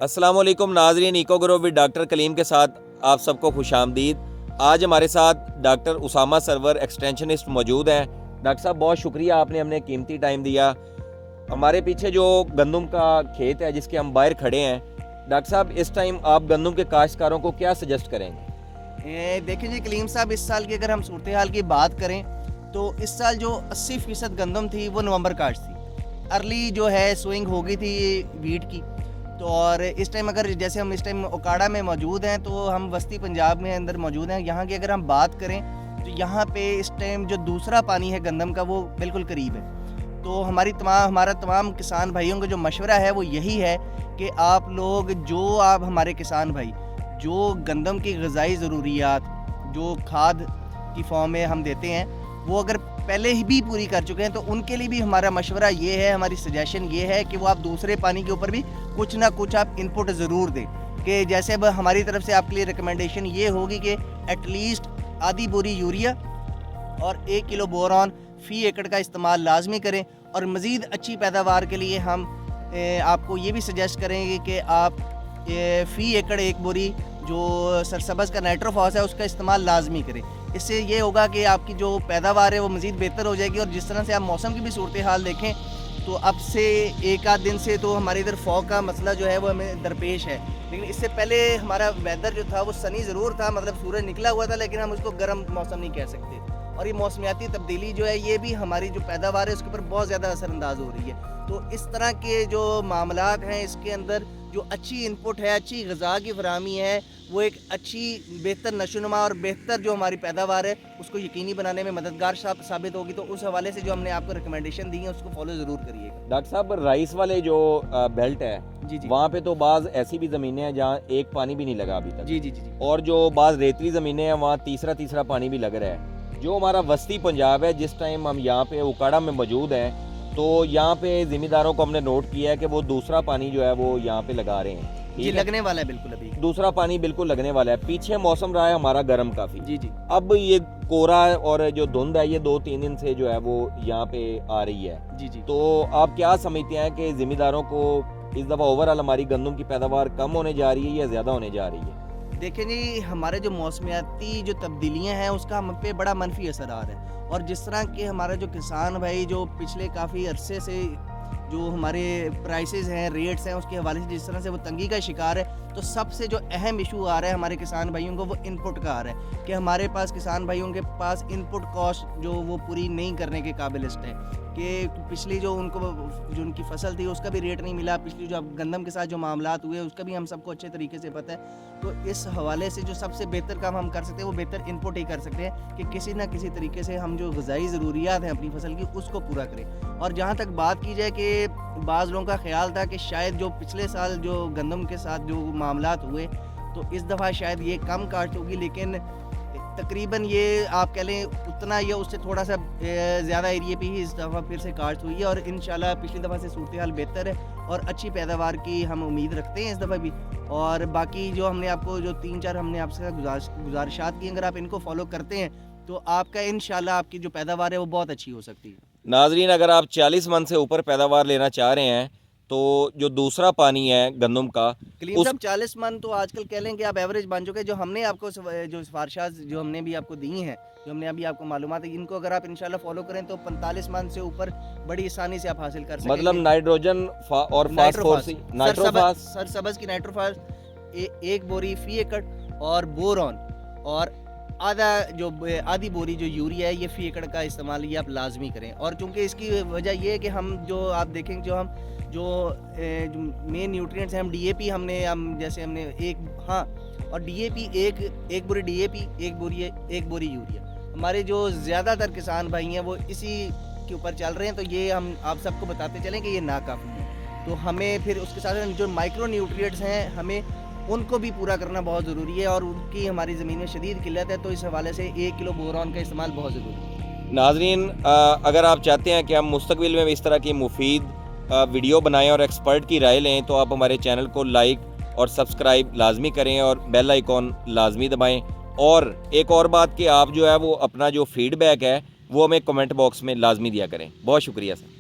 अस्सलाम वालेकुम नाजरीन, eco grow with doctor Kaleem के साथ आप सबको खुशामदीद। आज हमारे साथ डॉक्टर उसामा सरवर एक्सटेंशनिस्ट मौजूद हैं। डॉक्टर साहब बहुत शुक्रिया, आपने हमने कीमती टाइम दिया। हमारे पीछे जो गंदम का खेत है जिसके हम बाहर खड़े हैं, डॉक्टर साहब इस टाइम आप गंदम के काश्तकारों को क्या सजेस्ट करेंगे? देखिए जी कलीम साहब, इस साल की अगर हम सूरत हाल की बात करें तो इस साल जो 80% गंदम थी वो नवंबर काश्त थी। अर्ली जो है सोइंग हो गई थी वीट की। तो और इस टाइम अगर जैसे हम इस टाइम ओकाड़ा में मौजूद हैं तो हम वस्ती पंजाब में अंदर मौजूद हैं। यहाँ की अगर हम बात करें तो यहाँ पे इस टाइम जो दूसरा पानी है गंदम का वो बिल्कुल करीब है। तो हमारा तमाम किसान भाइयों का जो मशवरा है वो यही है कि आप लोग आप हमारे किसान भाई जो गंदम की ग़िज़ाई ज़रूरियात जो खाद की फॉर्म में हम देते हैं वो अगर पहले ही भी पूरी कर चुके हैं तो उनके लिए भी हमारा मशवरा ये है, हमारी सजेशन ये है कि वो आप दूसरे पानी के ऊपर भी कुछ ना कुछ आप इनपुट ज़रूर दें। कि जैसे अब हमारी तरफ से आपके लिए रिकमेंडेशन ये होगी कि एटलीस्ट आधी बोरी यूरिया और 1 किलो बोरॉन फ़ी एकड़ का इस्तेमाल लाजमी करें। और मज़ीद अच्छी पैदावार के लिए हम आपको ये भी सजेस्ट करेंगे कि आप फ़ी एकड़ 1 बोरी जो सरसब्ज़ का नाइट्रोफॉस है उसका इस्तेमाल लाजमी करें। इससे ये होगा कि आपकी जो पैदावार है वो मज़ीद बेहतर हो जाएगी। और जिस तरह से आप मौसम की भी सूरत हाल देखें तो अब से एक आध दिन से तो हमारे इधर फॉग का मसला जो है वो हमें दरपेश है, लेकिन इससे पहले हमारा वेदर जो था वो सनी ज़रूर था, मतलब सूरज निकला हुआ था, लेकिन हम उसको गर्म मौसम नहीं कह सकते। और ये मौसमियाती तब्दीली जो है ये भी हमारी जो पैदावार है उसके ऊपर बहुत ज़्यादा असरअंदाज हो रही है। तो इस तरह के जो मामलात हैं इसके अंदर जो अच्छी इनपुट है, अच्छी ग़िज़ा की फराहमी है, वो एक अच्छी बेहतर नशोनुमा और बेहतर जो हमारी पैदावार है उसको यकीनी बनाने में मददगार साबित होगी। तो उस हवाले से जो हमने आपको रिकमेंडेशन दी है उसको फॉलो ज़रूर करिएगा। डॉक्टर साहब राइस वाले जो बेल्ट है जी वहाँ पे तो बाज़ ऐसी भी ज़मीनें हैं जहाँ एक पानी भी नहीं लगा अभी तक। जी जी जी जी। और जो बाज़ रेतली ज़मीनें हैं वहाँ तीसरा पानी भी लग रहा है। जो हमारा वस्ती पंजाब है, जिस टाइम हम यहाँ पे उकाड़ा में मौजूद हैं तो यहाँ पे ज़िम्मेदारों को हमने नोट किया है कि वो दूसरा पानी जो है वो यहाँ पे लगा रहे हैं। जी लगने वाला है बिल्कुल, अभी दूसरा पानी बिल्कुल लगने वाला है। पीछे मौसम रहा है हमारा गर्म काफ़ी। जी जी। अब ये कोहरा और जो धुंध है ये 2-3 दिन से जो है वो यहाँ पे आ रही है। जी जी। तो आप क्या समझते हैं कि ज़िम्मेदारों को इस दफ़ा ओवरऑल हमारी गंदम की पैदावार कम होने जा रही है या ज़्यादा होने जा रही है? देखें जी, हमारे जो मौसमियाती जो तब्दीलियाँ हैं उसका हम पे बड़ा मनफी असर आ रहा है। और जिस तरह के हमारे जो किसान भाई जो पिछले काफ़ी अरसे से जो हमारे प्राइसेस हैं, रेट्स हैं, उसके हवाले से जिस तरह से वो तंगी का शिकार है, तो सबसे जो अहम इशू आ रहा है हमारे किसान भाइयों को वो इनपुट का आ रहा है कि हमारे पास किसान भाइयों के पास इनपुट कॉस्ट जो वो पूरी नहीं करने के काबिलियत है। कि पिछली जो उनकी फसल थी उसका भी रेट नहीं मिला, पिछली जो अब गंदम के साथ जो मामलात हुए उसका भी हम सबको अच्छे तरीके से पता है। तो इस हवाले से जो सबसे बेहतर काम हम कर सकते हैं वो बेहतर इनपुट ही कर सकते हैं कि किसी ना किसी तरीके से हम जो ग़िज़ाई ज़रूरियात हैं अपनी फसल की उसको पूरा करें। और जहाँ तक बात की जाए कि बाज़ लोगों का ख्याल था कि शायद जो पिछले साल जो गंदम के साथ जो मामलात हुए तो इस दफ़ा शायद ये कम काश्त होगी, लेकिन तकरीबन ये आप कह लें उतना या उससे थोड़ा सा ज़्यादा एरिया पे ही इस दफ़ा फिर से काश्त हुई है। और इंशाल्लाह पिछली दफ़ा से सूरत हाल बेहतर है और अच्छी पैदावार की हम उम्मीद रखते हैं इस दफ़ा भी। और बाकी जो हमने आपको जो 3-4 हमने आपसे गुजारिशात की, अगर आप इनको फॉलो करते हैं तो आपका इंशाल्लाह आपकी जो पैदावार है वो बहुत अच्छी हो सकती है। नाजरीन, अगर आप 40 मन से ऊपर पैदावार लेना चाह रहे हैं तो जो दूसरा पानी है गंदम का कलीम साहब 40 मन तो आजकल कह लें कि आप एवरेज बन चुके हैं। जो हमने आपको जो सिफारिशात जो हमने भी आपको दी हैं, जो हमने अभी आपको मालूमात है, इनको अगर आप इंशाल्लाह फॉलो करें तो 45 मन से ऊपर बड़ी आसानी से आप हासिल कर सकते हैं। मतलब नाइट्रोजन और फास्फोरस, सरसब्ज़ की नाइट्रोफॉस 1 बोरी फ़ी एकड़ और बोरॉन और आधी बोरी जो यूरिया है ये फ़ी एकड़ का इस्तेमाल ये आप लाजमी करें। और चूँकि इसकी वजह ये है कि हम जो आप देखें जो मेन न्यूट्रिएंट्स हैं, हम डीएपी हम और डीएपी एक बोरी डीएपी एक बोरी यूरिया, हमारे जो ज़्यादातर किसान भाई हैं वो इसी के ऊपर चल रहे हैं। तो ये हम आप सबको बताते चलें कि ये नाकाफ़ी है। तो हमें फिर उसके साथ जो माइक्रो न्यूट्रिएंट्स हैं हमें उनको भी पूरा करना बहुत ज़रूरी है और उनकी हमारी ज़मीन में शदीद किल्लत है। तो इस हवाले से 1 किलो बोरॉन का इस्तेमाल बहुत ज़रूरी है। नाजरीन, अगर आप चाहते हैं कि हम मुस्तकबिल में इस तरह की मुफीद वीडियो बनाएं और एक्सपर्ट की राय लें तो आप हमारे चैनल को लाइक और सब्सक्राइब लाजमी करें और बेल आइकॉन लाजमी दबाएं। और एक और बात कि आप जो है वो अपना जो फीडबैक है वो हमें कमेंट बॉक्स में लाजमी दिया करें। बहुत शुक्रिया सर।